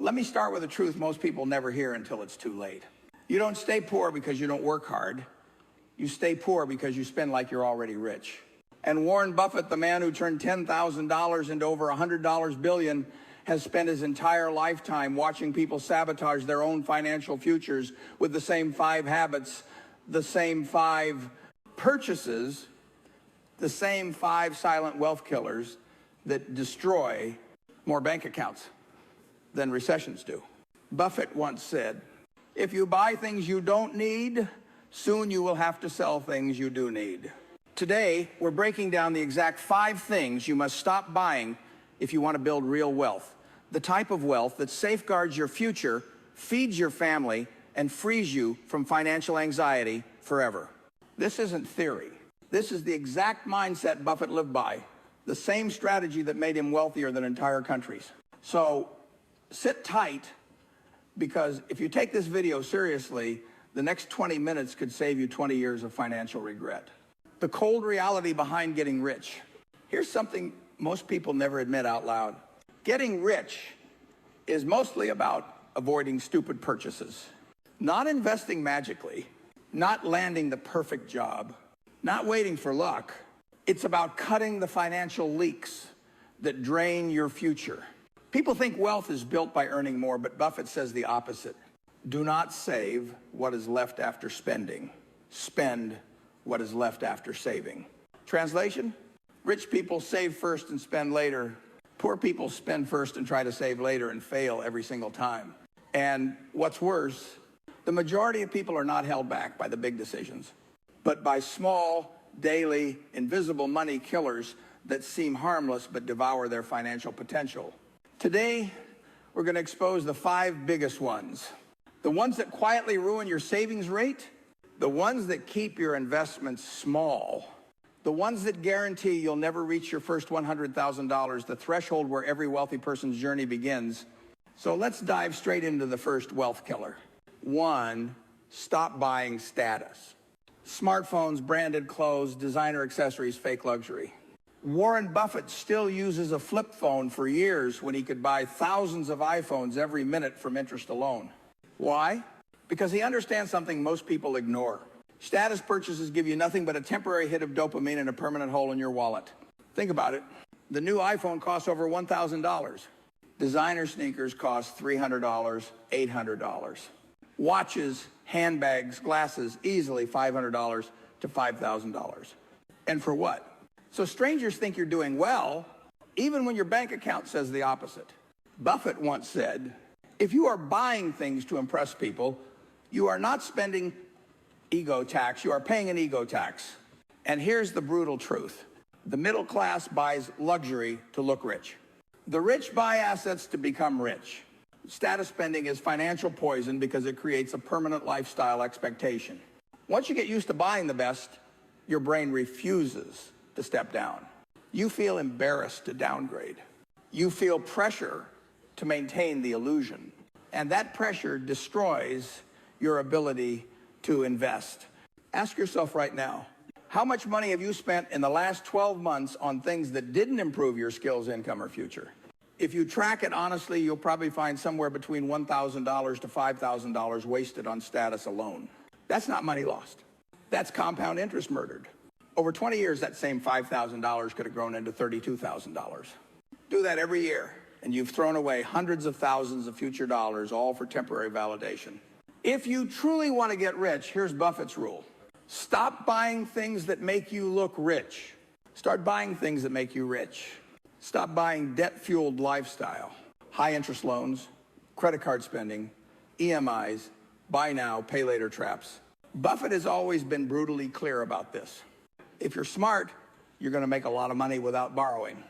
Let me start with a truth most people never hear until it's too late. You don't stay poor because you don't work hard. You stay poor because you spend like you're already rich. And Warren Buffett, the man who turned $10,000 into over $100 billion, has spent his entire lifetime watching people sabotage their own financial futures with the same 5 habits, the same 5 purchases, the same 5 silent wealth killers that destroy more bank accounts than recessions do. Buffett once said, if you buy things you don't need, soon you will have to sell things you do need. Today, we're breaking down the exact 5 things you must stop buying if you want to build real wealth. The type of wealth that safeguards your future, feeds your family, and frees you from financial anxiety forever. This isn't theory. This is the exact mindset Buffett lived by, the same strategy that made him wealthier than entire countries. So sit tight, because if you take this video seriously, the next 20 minutes could save you 20 years of financial regret. The cold reality behind getting rich. Here's something most people never admit out loud. Getting rich is mostly about avoiding stupid purchases, not investing magically, not landing the perfect job, not waiting for luck. It's about cutting the financial leaks that drain your future. People think wealth is built by earning more, but Buffett says the opposite. Do not save what is left after spending. Spend what is left after saving. Translation? Rich people save first and spend later. Poor people spend first and try to save later and fail every single time. And what's worse, the majority of people are not held back by the big decisions, but by small, daily, invisible money killers that seem harmless but devour their financial potential. Today, we're going to expose the 5 biggest ones. The ones that quietly ruin your savings rate, the ones that keep your investments small, the ones that guarantee you'll never reach your first $100,000, the threshold where every wealthy person's journey begins. So let's dive straight into the first wealth killer. 1, stop buying status. Smartphones, branded clothes, designer accessories, fake luxury. Warren Buffett still uses a flip phone for years when he could buy thousands of iPhones every minute from interest alone. Why? Because he understands something most people ignore. Status purchases give you nothing but a temporary hit of dopamine and a permanent hole in your wallet. Think about it. The new iPhone costs over $1,000. Designer sneakers cost $300, $800. Watches, handbags, glasses, easily $500 to $5,000. And for what? So strangers think you're doing well, even when your bank account says the opposite. Buffett once said, if you are buying things to impress people, you are not spending ego tax, you are paying an ego tax. And here's the brutal truth. The middle class buys luxury to look rich. The rich buy assets to become rich. Status spending is financial poison because it creates a permanent lifestyle expectation. Once you get used to buying the best, your brain refuses to step down. You feel embarrassed to downgrade. You feel pressure to maintain the illusion. And that pressure destroys your ability to invest. Ask yourself right now, how much money have you spent in the last 12 months on things that didn't improve your skills, income, or future? If you track it honestly, you'll probably find somewhere between $1,000 to $5,000 wasted on status alone. That's not money lost. That's compound interest murdered. Over 20 years, that same $5,000 could have grown into $32,000. Do that every year, and you've thrown away hundreds of thousands of future dollars, all for temporary validation. If you truly want to get rich, here's Buffett's rule. Stop buying things that make you look rich. Start buying things that make you rich. Stop buying debt-fueled lifestyle, high-interest loans, credit card spending, EMIs, buy now, pay later traps. Buffett has always been brutally clear about this. If you're smart, you're going to make a lot of money without borrowing.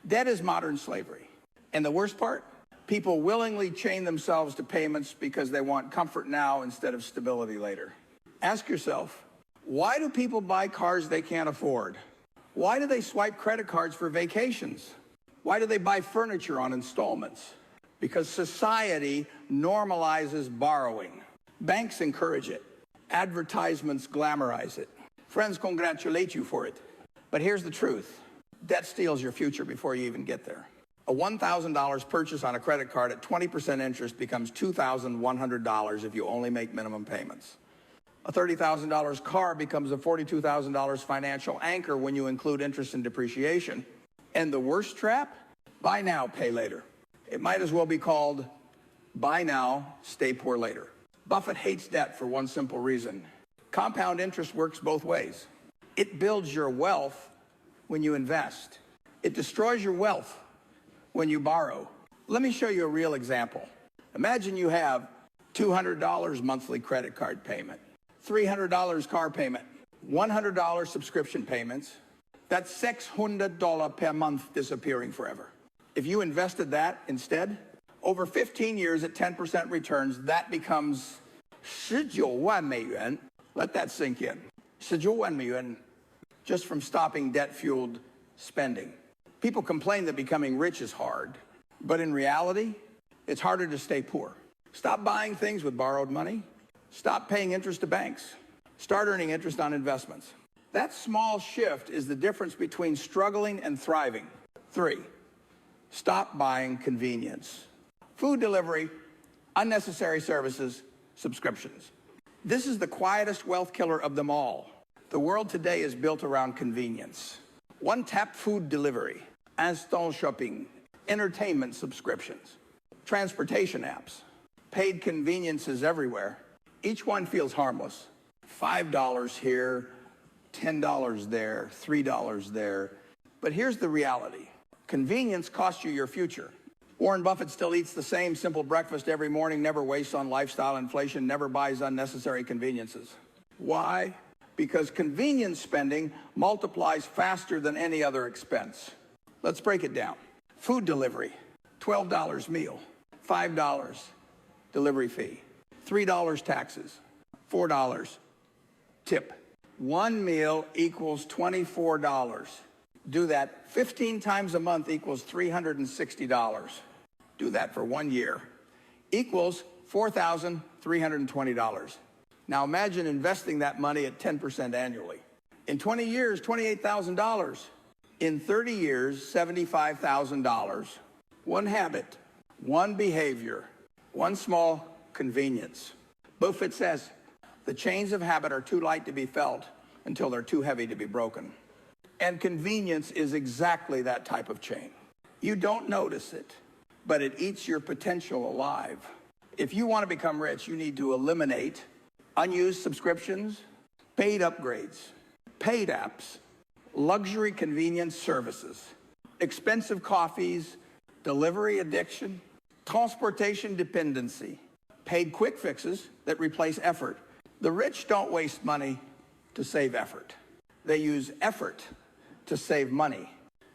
Debt is modern slavery. And the worst part? People willingly chain themselves to payments because they want comfort now instead of stability later. Ask yourself, why do people buy cars they can't afford? Why do they swipe credit cards for vacations? Why do they buy furniture on installments? Because society normalizes borrowing. Banks encourage it. Advertisements glamorize it. Friends congratulate you for it. But here's the truth. Debt steals your future before you even get there. A $1,000 purchase on a credit card at 20% interest becomes $2,100 if you only make minimum payments. A $30,000 car becomes a $42,000 financial anchor when you include interest and depreciation. And the worst trap? Buy now, pay later. It might as well be called buy now, stay poor later. Buffett hates debt for one simple reason. Compound interest works both ways. It builds your wealth when you invest. It destroys your wealth when you borrow. Let me show you a real example. Imagine you have $200 monthly credit card payment, $300 car payment, $100 subscription payments. That's $600 per month disappearing forever. If you invested that instead, over 15 years at 10% returns, that becomes 19万美元. Let that sink in. 19万美元 just from stopping debt-fueled spending. People complain that becoming rich is hard, but in reality, it's harder to stay poor. Stop buying things with borrowed money. Stop paying interest to banks. Start earning interest on investments. That small shift is the difference between struggling and thriving. 3, stop buying convenience. Food delivery, unnecessary services, subscriptions. This is the quietest wealth killer of them all. The world today is built around convenience. One-tap food delivery, instant shopping, entertainment subscriptions, transportation apps, paid conveniences everywhere. Each one feels harmless. $5 here, $10 there, $3 there. But here's the reality. Convenience costs you your future. Warren Buffett still eats the same simple breakfast every morning, never wastes on lifestyle inflation, never buys unnecessary conveniences. Why? Because convenience spending multiplies faster than any other expense. Let's break it down. Food delivery, $12 meal, $5 delivery fee, $3 taxes, $4 tip. One meal equals $24. Do that 15 times a month equals $360. Do that for 1 year. Equals $4,320. Now imagine investing that money at 10% annually. In 20 years, $28,000. In 30 years, $75,000. One habit, one behavior, one small convenience. Buffett says, the chains of habit are too light to be felt until they're too heavy to be broken. And convenience is exactly that type of chain. You don't notice it, but it eats your potential alive. If you want to become rich, you need to eliminate unused subscriptions, paid upgrades, paid apps, luxury convenience services, expensive coffees, delivery addiction, transportation dependency, paid quick fixes that replace effort. The rich don't waste money to save effort. They use effort to save money.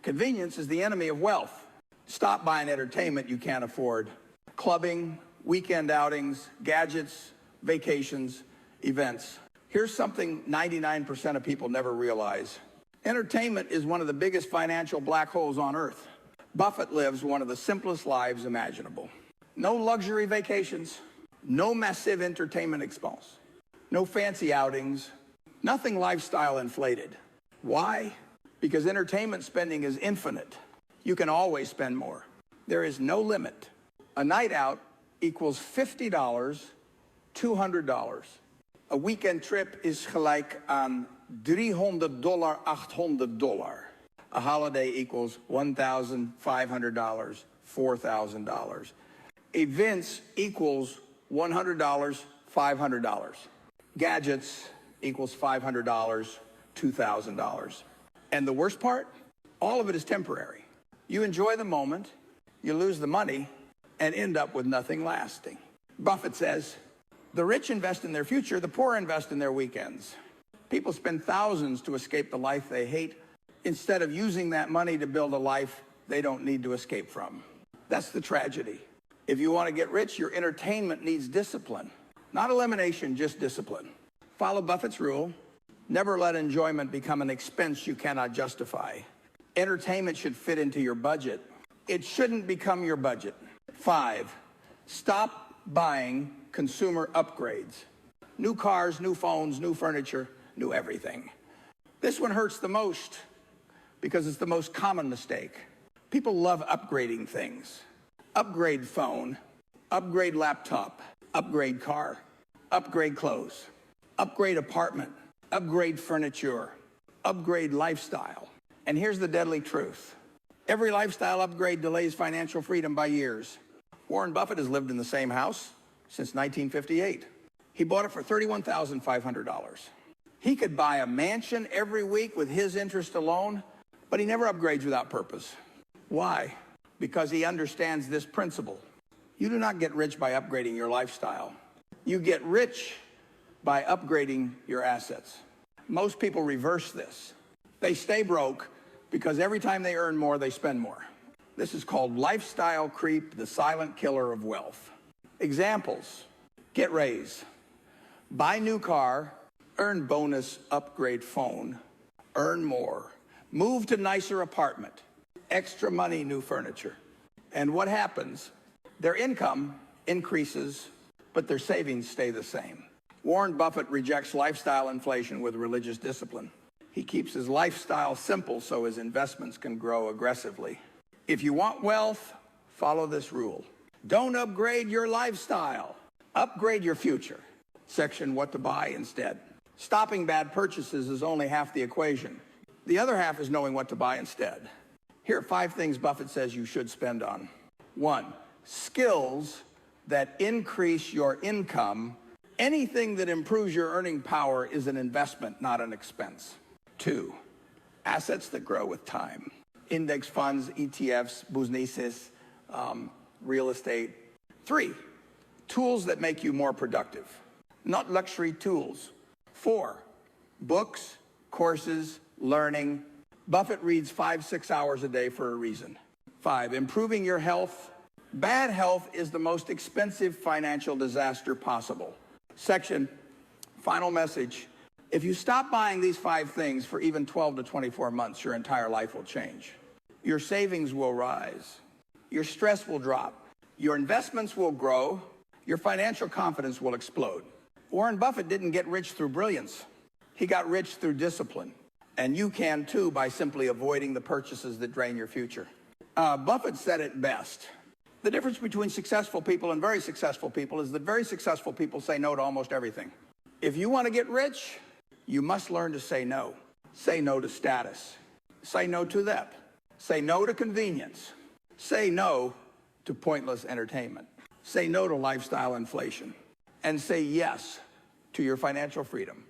Convenience is the enemy of wealth. Stop buying entertainment you can't afford. Clubbing, weekend outings, gadgets, vacations, events. Here's something 99% of people never realize. Entertainment is one of the biggest financial black holes on earth. Buffett lives one of the simplest lives imaginable. No luxury vacations, no massive entertainment expense, no fancy outings, nothing lifestyle inflated. Why? Because entertainment spending is infinite. You can always spend more. There is no limit. A night out equals $50, $200. A weekend trip is gelijk aan $300, $800. A holiday equals $1,500, $4,000. Events equals $100, $500. Gadgets equals $500, $2,000. And the worst part? All of it is temporary. You enjoy the moment, you lose the money, and end up with nothing lasting. Buffett says, the rich invest in their future, the poor invest in their weekends. People spend thousands to escape the life they hate instead of using that money to build a life they don't need to escape from. That's the tragedy. If you want to get rich, your entertainment needs discipline. Not elimination, just discipline. Follow Buffett's rule. Never let enjoyment become an expense you cannot justify. Entertainment should fit into your budget. It shouldn't become your budget. 5, stop buying consumer upgrades. New cars, new phones, new furniture, new everything. This one hurts the most because it's the most common mistake. People love upgrading things. Upgrade phone, upgrade laptop, upgrade car, upgrade clothes, upgrade apartment, upgrade furniture, upgrade lifestyle. And here's the deadly truth. Every lifestyle upgrade delays financial freedom by years. Warren Buffett has lived in the same house since 1958. He bought it for $31,500. He could buy a mansion every week with his interest alone, but he never upgrades without purpose. Why? Because he understands this principle. You do not get rich by upgrading your lifestyle. You get rich by upgrading your assets. Most people reverse this. They stay broke because every time they earn more, they spend more. This is called lifestyle creep, the silent killer of wealth. Examples: get raise, buy new car, earn bonus, upgrade phone, earn more, move to nicer apartment, extra money, new furniture. And what happens? Their income increases, but their savings stay the same. Warren Buffett rejects lifestyle inflation with religious discipline. He keeps his lifestyle simple so his investments can grow aggressively. If you want wealth, follow this rule. Don't upgrade your lifestyle. Upgrade your future. Section what to buy instead. Stopping bad purchases is only half the equation. The other half is knowing what to buy instead. Here are 5 things Buffett says you should spend on. 1, skills that increase your income. Anything that improves your earning power is an investment, not an expense. 2, assets that grow with time. Index funds, ETFs, businesses, real estate. 3, tools that make you more productive, not luxury tools. 4, books, courses, learning. Buffett reads 5-6 hours a day for a reason. 5, improving your health. Bad health is the most expensive financial disaster possible. Section, final message. If you stop buying these 5 things for even 12 to 24 months, your entire life will change. Your savings will rise. Your stress will drop. Your investments will grow. Your financial confidence will explode. Warren Buffett didn't get rich through brilliance. He got rich through discipline. And you can too by simply avoiding the purchases that drain your future. Buffett said it best. The difference between successful people and very successful people is that very successful people say no to almost everything. If you want to get rich, you must learn to say no. Say no to status. Say no to that. Say no to convenience. Say no to pointless entertainment. Say no to lifestyle inflation. And say yes to your financial freedom.